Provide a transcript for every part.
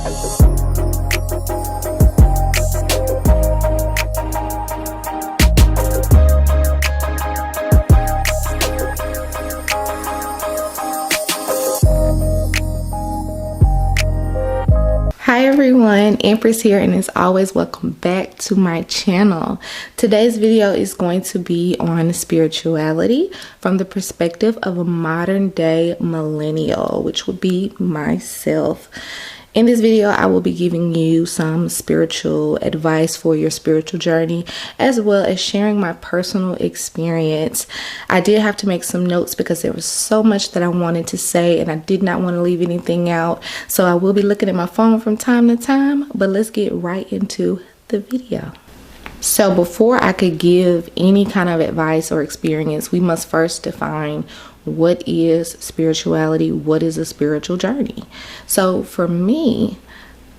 Hi everyone, Empress here, and as always, welcome back to my channel. Today's video is going to be on spirituality from the perspective of a modern day millennial, which would be myself. In this video, I will be giving you some spiritual advice for your spiritual journey, as well as sharing my personal experience. I did have to make some notes because there was so much that I wanted to say and I did not want to leave anything out. So I will be looking at my phone from time to time, but let's get right into the video. So before I could give any kind of advice or experience, we must first define what is spirituality, what is a spiritual journey. So for me,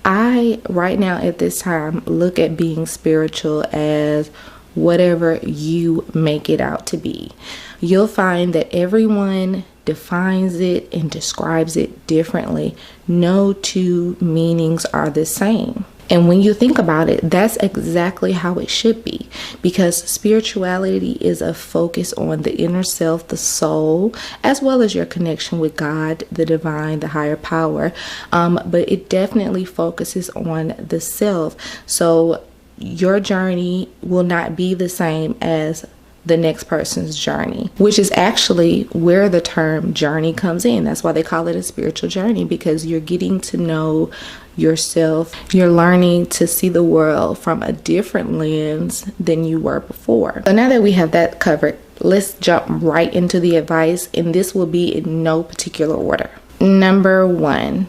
I right now at this time look at being spiritual as whatever you make it out to be. You'll find that everyone defines it and describes it differently. No two meanings are the same. And when you think about it, that's exactly how it should be, because spirituality is a focus on the inner self, the soul, as well as your connection with God, the divine, the higher power. But it definitely focuses on the self. So your journey will not be the same as the next person's journey, which is actually where the term journey comes in. That's why they call it a spiritual journey, because you're getting to know yourself. You're learning to see the world from a different lens than you were before. So now that we have that covered, let's jump right into the advice, and this will be in no particular order. Number one,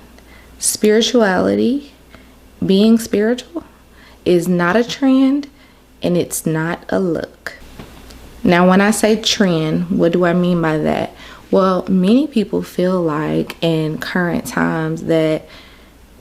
spirituality, being spiritual, is not a trend and it's not a look. Now, when I say trend, what do I mean by that? Well, many people feel like in current times that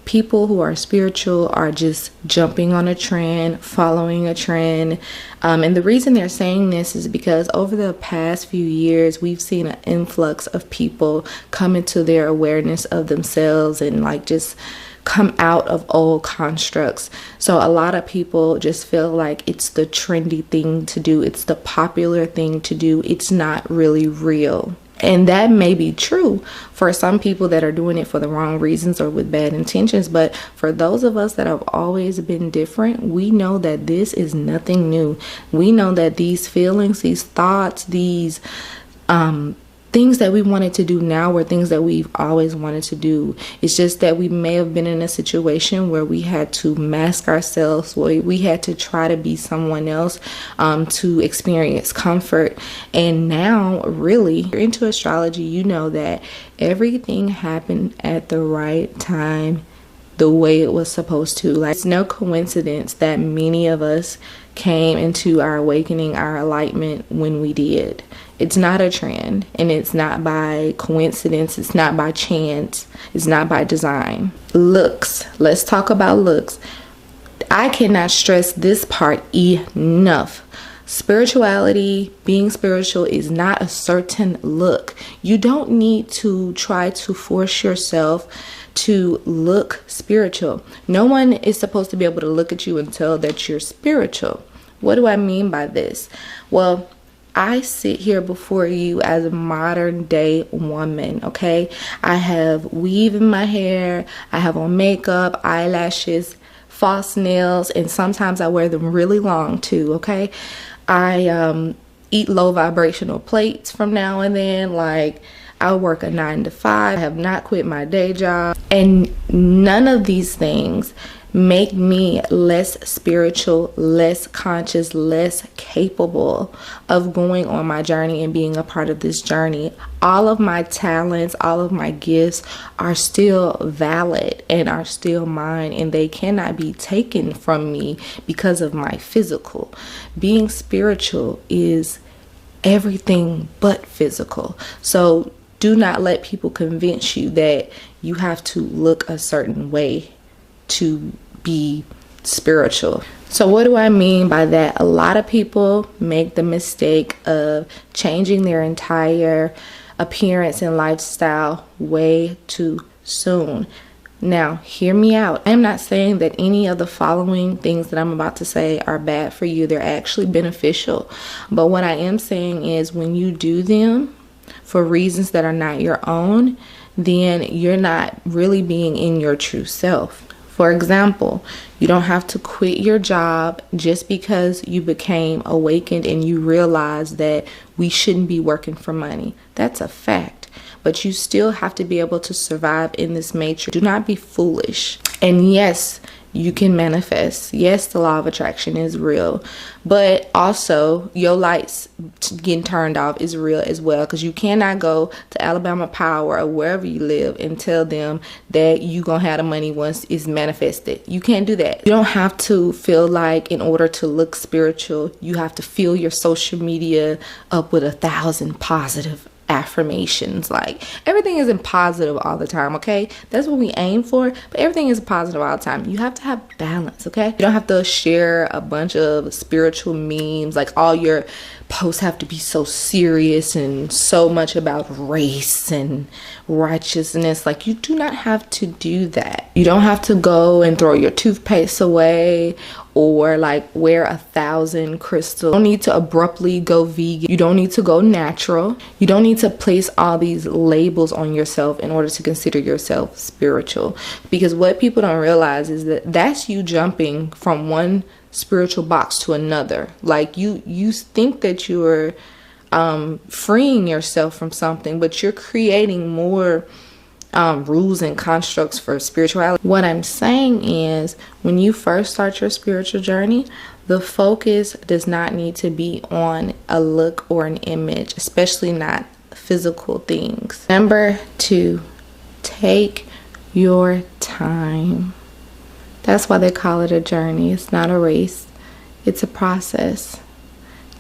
people who are spiritual are just jumping on a trend, following a trend. And the reason they're saying this is because over the past few years, we've seen an influx of people come into their awareness of themselves and like just come out of old constructs. So a lot of people just feel like it's the trendy thing to do. It's the popular thing to do. It's not really real. And that may be true for some people that are doing it for the wrong reasons or with bad intentions. But for those of us that have always been different, we know that this is nothing new. We know that these feelings, these thoughts, these things that we wanted to do now were things that we've always wanted to do. It's just that we may have been in a situation where we had to mask ourselves, where we had to try to be someone else to experience comfort. And now, really, you're into astrology, you know that everything happened at the right time, the way it was supposed to. Like, it's no coincidence that many of us came into our awakening, our enlightenment when we did. It's not a trend, and it's not by coincidence. It's not by chance. It's not by design. Looks. Let's talk about looks. I cannot stress this part enough. Spirituality, being spiritual, is not a certain look. You don't need to try to force yourself to look spiritual. No one is supposed to be able to look at you and tell that you're spiritual. What do I mean by this? Well, I sit here before you as a modern day woman, okay? I have weave in my hair, I have on makeup, eyelashes, false nails, and sometimes I wear them really long too, okay? I eat low vibrational plates from now and then. Like, I work a 9 to 5. I have not quit my day job. And none of these things make me less spiritual, less conscious, less capable of going on my journey and being a part of this journey. All of my talents, all of my gifts are still valid and are still mine, and they cannot be taken from me because of my physical. Being spiritual is everything but physical. So do not let people convince you that you have to look a certain way to be spiritual. So what do I mean by that? A lot of people make the mistake of changing their entire appearance and lifestyle way too soon. Now, hear me out. I am not saying that any of the following things that I'm about to say are bad for you. They're actually beneficial. But what I am saying is when you do them for reasons that are not your own, then you're not really being in your true self. For example, you don't have to quit your job just because you became awakened and you realize that we shouldn't be working for money. That's a fact. But you still have to be able to survive in this matrix. Do not be foolish. And yes, you can manifest. Yes, the law of attraction is real. But also, your lights getting turned off is real as well. Because you cannot go to Alabama Power or wherever you live and tell them that you're going to have the money once it's manifested. You can't do that. You don't have to feel like in order to look spiritual, you have to fill your social media up with 1,000 positive affirmations. Like, everything isn't positive all the time, okay? That's what we aim for, but everything is positive all the time. You have to have balance, okay? You don't have to share a bunch of spiritual memes. Like, all your posts have to be so serious and so much about race and righteousness. Like, you do not have to do that. You don't have to go and throw your toothpaste away or like wear 1,000 crystals. You don't need to abruptly go vegan. You don't need to go natural. You don't need to place all these labels on yourself in order to consider yourself spiritual. Because what people don't realize is that that's you jumping from one spiritual box to another. Like, you think that you're freeing yourself from something, but you're creating more rules and constructs for spirituality. What I'm saying is, when you first start your spiritual journey, the focus does not need to be on a look or an image, especially not physical things. Number 2, take your time. That's why they call it a journey. It's not a race. It's a process.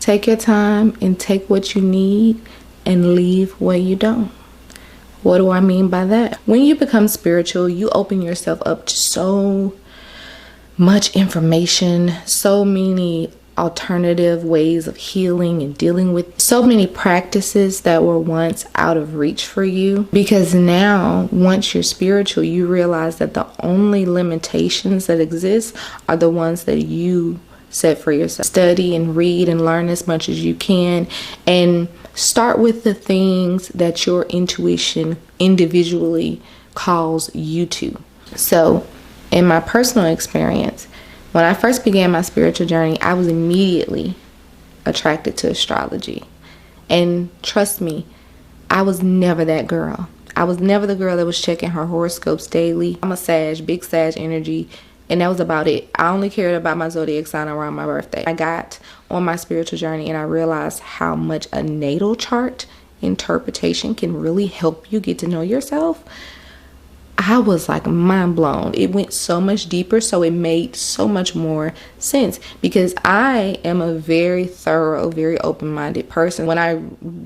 Take your time and take what you need and leave what you don't. What do I mean by that? When you become spiritual, you open yourself up to so much information, so many alternative ways of healing and dealing with so many practices that were once out of reach for you. Because now, once you're spiritual, you realize that the only limitations that exist are the ones that you set for yourself. Study and read and learn as much as you can, and start with the things that your intuition individually calls you to. So, in my personal experience, when I first began my spiritual journey, I was immediately attracted to astrology. And trust me, I was never that girl. I was never the girl that was checking her horoscopes daily. I'm a Sag, big Sag energy, and that was about it. I only cared about my zodiac sign around my birthday. I got on my spiritual journey and I realized how much a natal chart interpretation can really help you get to know yourself. I was like mind blown. It went so much deeper, so it made so much more sense, because I am a very thorough, very open-minded person. When I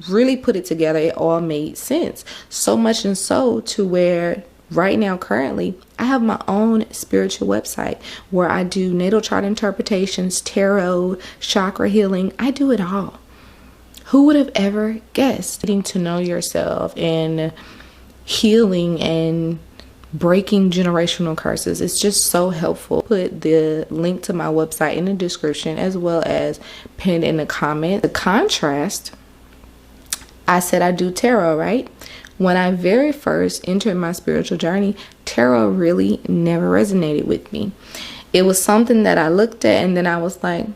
really put it together, it all made sense. So much and so to where right now, currently, I have my own spiritual website where I do natal chart interpretations, tarot, chakra healing. I do it all. Who would have ever guessed? Getting to know yourself and healing and breaking generational curses. It's just so helpful. Put the link to my website in the description, as well as pinned in the comment. The contrast, I said I do tarot, right? When I very first entered my spiritual journey, tarot really never resonated with me. It was something that I looked at and then I was like,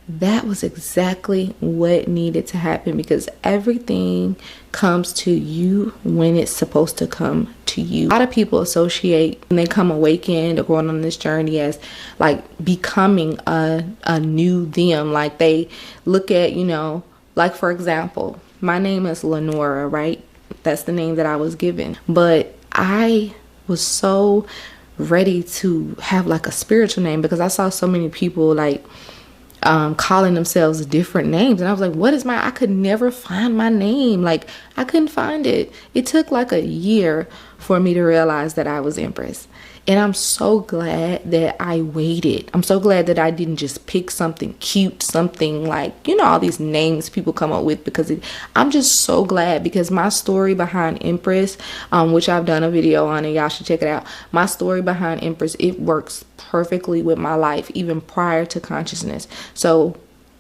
that was exactly what needed to happen, because everything comes to you when it's supposed to come to you. A lot of people associate when they come awakened or going on this journey as like becoming a new them. Like, they look at, like, for example, my name is Lenora, right? That's the name that I was given. But I was so ready to have like a spiritual name because I saw so many people like calling themselves different names. And I was like, what is I could never find my name. Like, I couldn't find it. It took like a year for me to realize that I was Empress. And I'm so glad that I waited. I'm so glad that I didn't just pick something cute, something like, all these names people come up with, because I'm just so glad, because my story behind Empress, which I've done a video on, and y'all should check it out. My story behind Empress, it works perfectly with my life, even prior to consciousness. So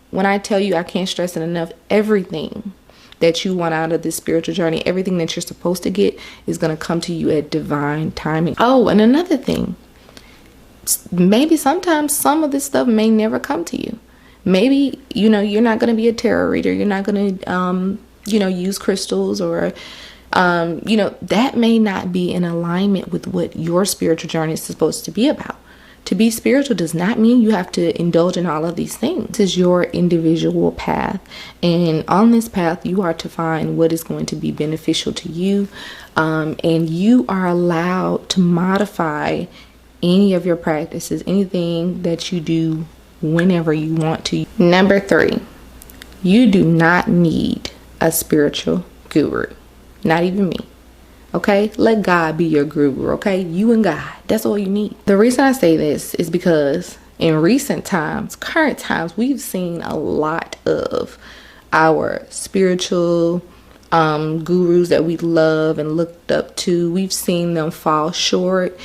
when I tell you, I can't stress it enough, everything that you want out of this spiritual journey, everything that you're supposed to get, is going to come to you at divine timing. Oh, and another thing, maybe sometimes some of this stuff may never come to you. Maybe, you're not going to be a tarot reader. You're not going to, use crystals, or, that may not be in alignment with what your spiritual journey is supposed to be about. To be spiritual does not mean you have to indulge in all of these things. This is your individual path. And on this path, you are to find what is going to be beneficial to you. And you are allowed to modify any of your practices, anything that you do whenever you want to. Number 3, you do not need a spiritual guru. Not even me. Okay, let God be your guru. Okay, you and God, that's all you need. The reason I say this is because in recent times, current times, we've seen a lot of our spiritual gurus that we love and looked up to. We've seen them fall short.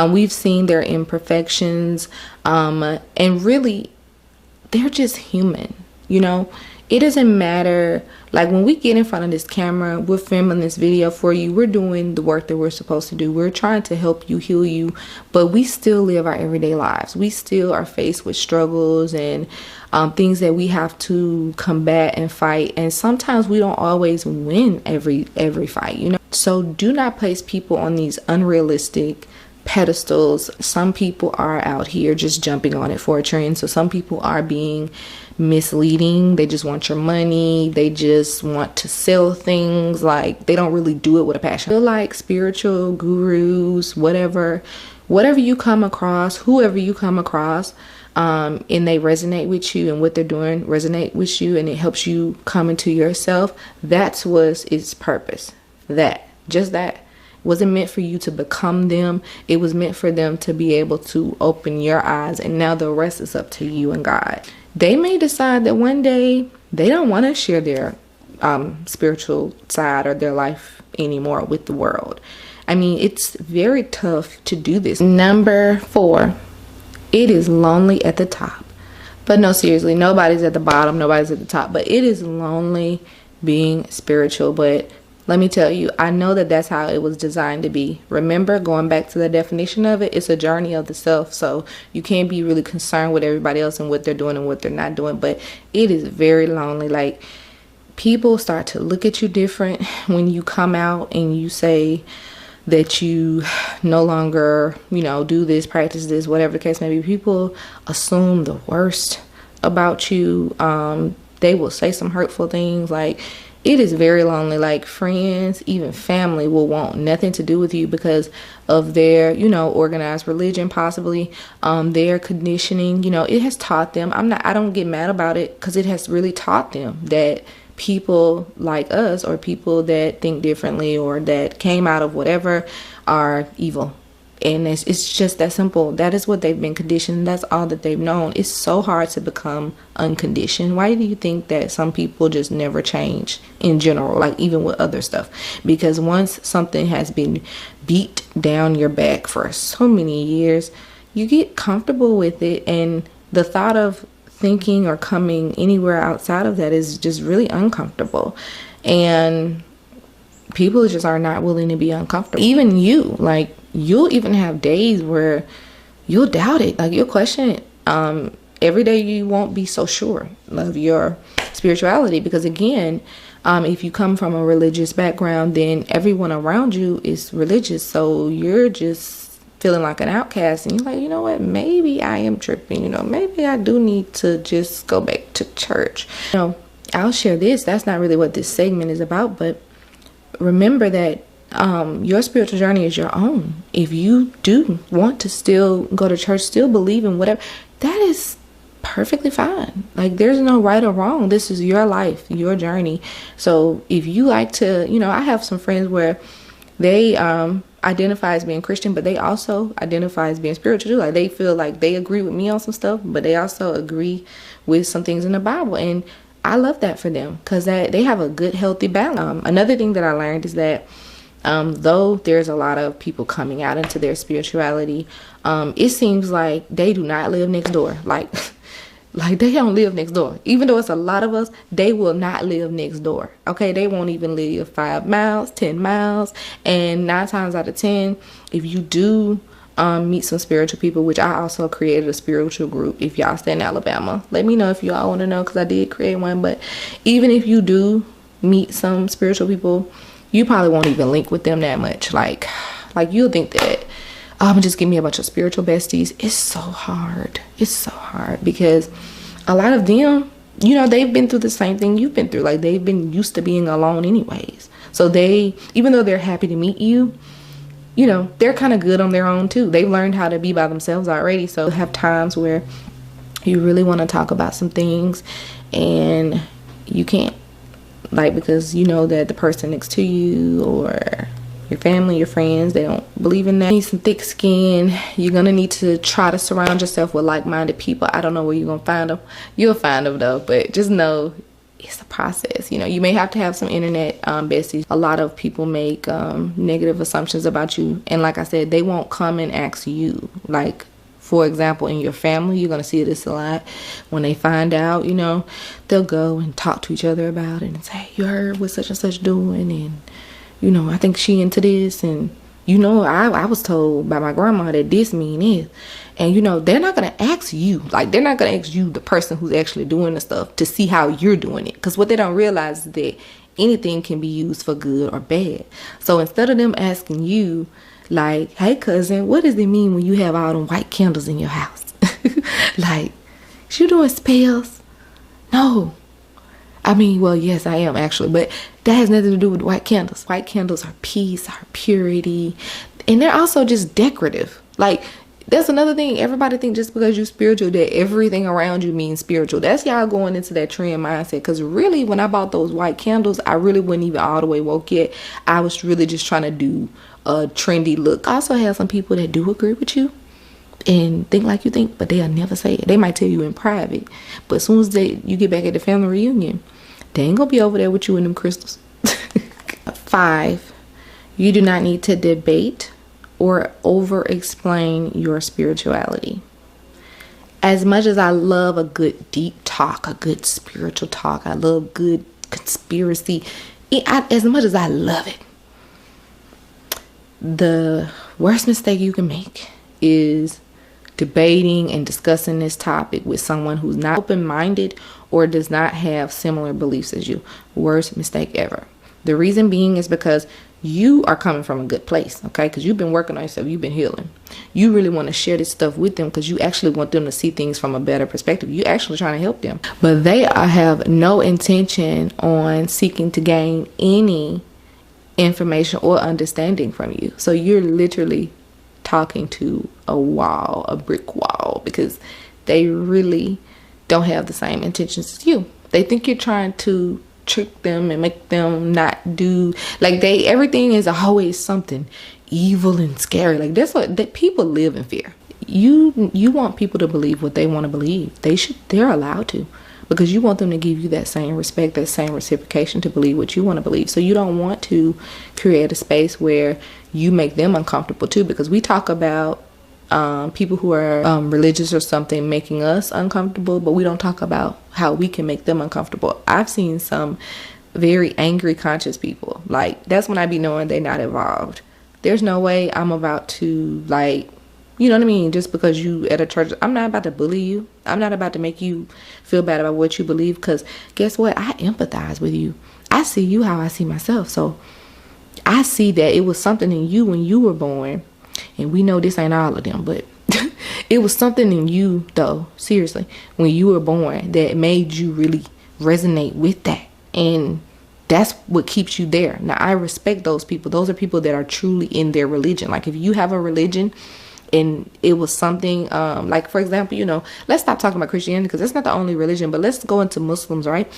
We've seen their imperfections, and really, they're just human. It doesn't matter. Like, when we get in front of this camera, we're filming this video for you. We're doing the work that we're supposed to do. We're trying to help you, heal you, but we still live our everyday lives. We still are faced with struggles and things that we have to combat and fight. And sometimes we don't always win every fight, So do not place people on these unrealistic pedestals. Some people are out here just jumping on it for a trend. So some people are being misleading. They just want your money. They just want to sell things. Like, they don't really do it with a passion. I feel like spiritual gurus, whatever you come across, whoever you come across, and they resonate with you, and what they're doing resonate with you, and it helps you come into yourself, that's was its purpose. That wasn't meant for you to become them. It was meant for them to be able to open your eyes, and now the rest is up to you and God. They may decide that one day they don't want to share their spiritual side or their life anymore with the world. I mean, it's very tough to do this. Number 4, it is lonely at the top. But no, seriously, nobody's at the bottom, nobody's at the top. But it is lonely being spiritual. But let me tell you, I know that that's how it was designed to be. Remember, going back to the definition of it, it's a journey of the self. So you can't be really concerned with everybody else and what they're doing and what they're not doing. But it is very lonely. Like, people start to look at you different when you come out and you say that you no longer, do this, practice this, whatever the case may be. People assume the worst about you. They will say some hurtful things. Like, it is very lonely. Like, friends, even family will want nothing to do with you because of their, organized religion, possibly, their conditioning. It has taught them. I don't get mad about it, because it has really taught them that people like us, or people that think differently, or that came out of whatever, are evil. And it's just that simple. That is what they've been conditioned. That's all that they've known. It's so hard to become unconditioned. Why do you think that some people just never change in general, like even with other stuff? Because once something has been beat down your back for so many years, you get comfortable with it. And the thought of thinking or coming anywhere outside of that is just really uncomfortable. And people just are not willing to be uncomfortable. Even you, like, you'll even have days where you'll doubt it. Like, you'll question it. Every day you won't be so sure of your spirituality, because again, if you come from a religious background, then everyone around you is religious. So you're just feeling like an outcast, and you're like, you know what, maybe I am tripping. Maybe I do need to just go back to church. I'll share this. That's not really what this segment is about, but remember that your spiritual journey is your own. If you do want to still go to church, still believe in whatever, that is perfectly fine. Like, there's no right or wrong. This is your life, your journey. So if you like to, I have some friends where they identify as being Christian, but they also identify as being spiritual too. Like, they feel like they agree with me on some stuff, but they also agree with some things in the Bible. And I love that for them, because they have a good, healthy balance. Another thing that I learned is that though there's a lot of people coming out into their spirituality, it seems like they do not live next door. Like they don't live next door. Even though it's a lot of us, they will not live next door. Okay, they won't even live 5 miles, 10 miles. And 9 times out of 10, if you do meet some spiritual people, which I also created a spiritual group. If y'all stay in Alabama, let me know if y'all want to know, because I did create one. But even if you do meet some spiritual people, you probably won't even link with them that much. Like you'll think that, just give me a bunch of spiritual besties. It's so hard. It's so hard, because a lot of them, they've been through the same thing you've been through. Like, they've been used to being alone anyways. So even though they're happy to meet you, they're kind of good on their own too. They've learned how to be by themselves already. So have times where you really want to talk about some things and you can't, like, because that the person next to you or your family, your friends, they don't believe in that. You need some thick skin. You're gonna need to try to surround yourself with like-minded people. I don't know where you're gonna find them. You'll find them though, but just know it's a process. You may have to have some internet besties. A lot of people make negative assumptions about you, and like I said, they won't come and ask you. Like, for example, in your family, you're gonna see this a lot. When they find out, they'll go and talk to each other about it and say, you heard what such and such doing, and I think she into this, and I was told by my grandma that this mean this. And they're not gonna ask you. Like, they're not gonna ask you, the person who's actually doing the stuff, to see how you're doing it. Because what they don't realize is that anything can be used for good or bad. So instead of them asking you, like, hey cousin, what does it mean when you have all them white candles in your house? Like, is you doing spells? No. I mean, well, yes, I am actually, but that has nothing to do with white candles. White candles are peace, are purity, and they're also just decorative. Like, that's another thing. Everybody think just because you're spiritual that everything around you means spiritual. That's y'all going into that trend mindset. Because really, when I bought those white candles, I really wasn't even all the way woke yet. I was really just trying to do a trendy look. I also have some people that do agree with you and think like you think, but they'll never say it. They might tell you in private, but as soon as you get back at the family reunion, they ain't gonna be over there with you and them crystals. 5, you do not need to debate or over explain your spirituality. As much as I love a good deep talk, a good spiritual talk, I love good conspiracy, as much as I love it, the worst mistake you can make is debating and discussing this topic with someone who's not open-minded or does not have similar beliefs as you. Worst mistake ever. The reason being is because you are coming from a good place, okay? Because you've been working on yourself, you've been healing. You really want to share this stuff with them because you actually want them to see things from a better perspective. You're actually trying to help them. But they have no intention on seeking to gain any information or understanding from you. So you're literally talking to a wall, a brick wall, because they really don't have the same intentions as you. They think you're trying to trick them and make them not do, like, everything is always something evil and scary. Like, that's what that people live in fear. You want people to believe what they want to believe. They're allowed to, because you want them to give you that same respect, that same reciprocation to believe what you want to believe. So you don't want to create a space where you make them uncomfortable too, because we talk about people who are religious or something making us uncomfortable, but we don't talk about how we can make them uncomfortable. I've seen some very angry conscious people. Like, that's when I be knowing they're not evolved. There's no way I'm about to, like, you know what I mean? Just because you at a church, I'm not about to bully you. I'm not about to make you feel bad about what you believe, because guess what? I empathize with you. I see you how I see myself. So I see that it was something in you when you were born. And we know this ain't all of them, but it was something in you, though, seriously, when you were born that made you really resonate with that. And that's what keeps you there. Now, I respect those people. Those are people that are truly in their religion. Like, if you have a religion and it was something like, for example, you know, let's stop talking about Christianity because that's not the only religion, but let's go into Muslims, right?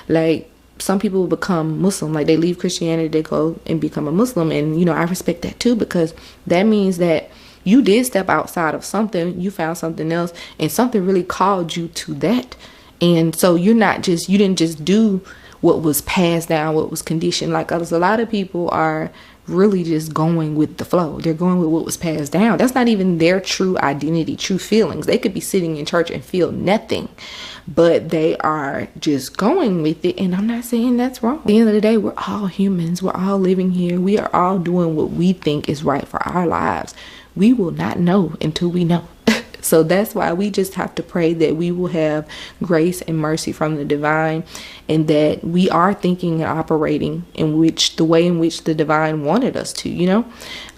Like, some people will become Muslim, like they leave Christianity, they go and become a Muslim. And, you know, I respect that too, because that means that you did step outside of something, you found something else, and something really called you to that. And so you didn't just do what was passed down, what was conditioned. Like, a lot of people are really just going with the flow. They're going with what was passed down. That's not even their true identity, true feelings. They could be sitting in church and feel nothing, but they are just going with it. And I'm not saying that's wrong. At the end of the day, we're all humans. We're all living here. We are all doing what we think is right for our lives. We will not know until we know. So that's why we just have to pray that we will have grace and mercy from the divine, and that we are thinking and operating in the way in which the divine wanted us to, you know.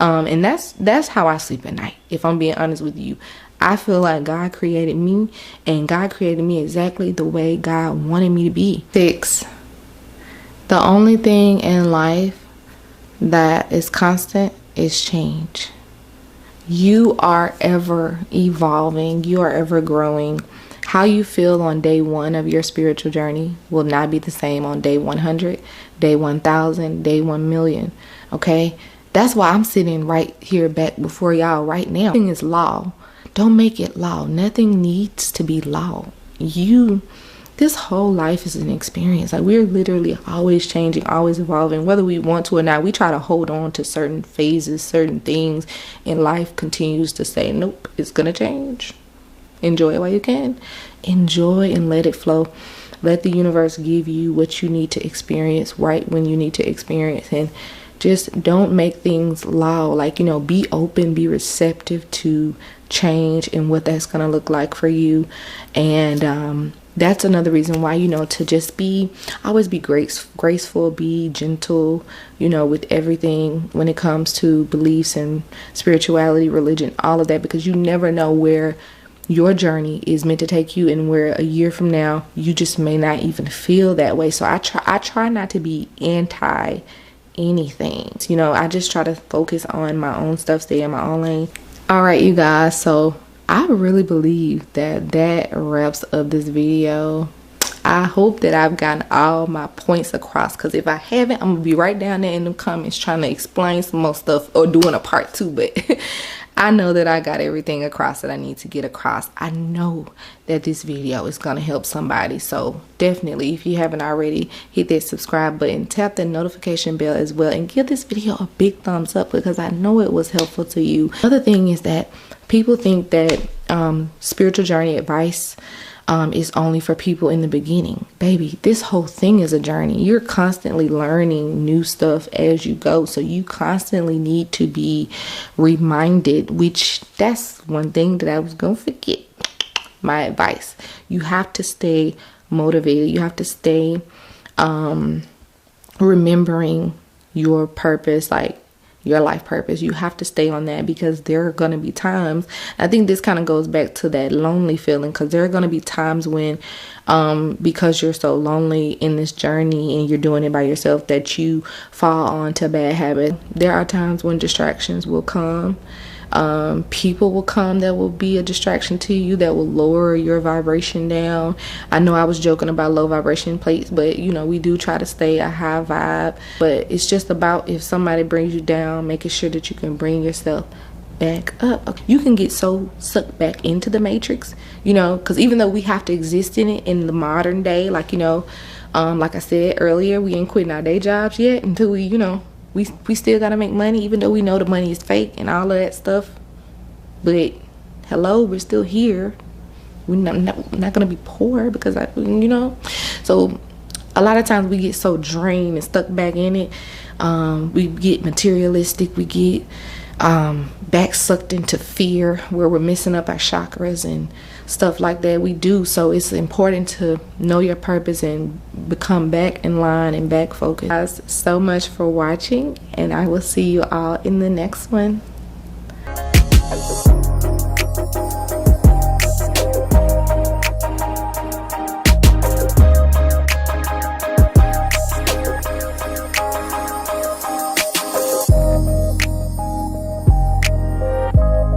And that's how I sleep at night. If I'm being honest with you, I feel like God created me, and God created me exactly the way God wanted me to be. 6. The only thing in life that is constant is change. You are ever evolving. You are ever growing. How you feel on day 1 of your spiritual journey will not be the same on day 100, day 1,000, day 1,000,000. Okay? That's why I'm sitting right here back before y'all right now. Nothing is law. Don't make it law. Nothing needs to be law. This whole life is an experience. Like, we're literally always changing, always evolving, whether we want to or not. We try to hold on to certain phases, certain things, and life continues to say, nope, it's gonna change. Enjoy it while you can. Enjoy and let it flow. Let the universe give you what you need to experience right when you need to experience. And just don't make things law. Like, you know, be open, be receptive to change and what that's gonna look like for you. And that's another reason why, you know, to just always be graceful, be gentle, you know, with everything when it comes to beliefs and spirituality, religion, all of that, because you never know where your journey is meant to take you, and where a year from now you just may not even feel that way. So I try not to be anti anything, you know. I just try to focus on my own stuff, stay in my own lane. All right, you guys, so I really believe that wraps up this video. I hope that I've gotten all my points across, because if I haven't, I'm gonna be right down there in the comments trying to explain some more stuff or doing a part 2. But I know that I got everything across that I need to get across. I know that this video is gonna help somebody, so definitely, if you haven't already, hit that subscribe button, tap the notification bell as well, and give this video a big thumbs up, because I know it was helpful to you. Another thing is that people think that spiritual journey advice is only for people in the beginning. Baby, this whole thing is a journey. You're constantly learning new stuff as you go, so you constantly need to be reminded, which that's one thing that I was gonna forget. My advice: you have to stay motivated. You have to stay remembering your purpose, like your life purpose. You have to stay on that, because there are going to be times, I think this kind of goes back to that lonely feeling, because there are going to be times when because you're so lonely in this journey and you're doing it by yourself, that you fall onto bad habits. There are times when distractions will come. People will come that will be a distraction to you, that will lower your vibration down. I know I was joking about low vibration plates, but you know, we do try to stay a high vibe. But it's just about, if somebody brings you down, making sure that you can bring yourself back up. You can get so sucked back into the matrix, you know, because even though we have to exist in it in the modern day, like, you know, like I said earlier, we ain't quitting our day jobs yet until we, you know, we still gotta make money, even though we know the money is fake and all of that stuff. But hello, we're still here. We're not gonna be poor, because you know. So a lot of times we get so drained and stuck back in it. We get materialistic. We get back sucked into fear, where we're messing up our chakras and stuff like that. We do. So it's important to know your purpose and become back in line and back focused. Guys, so much for watching, and I will see you all in the next one.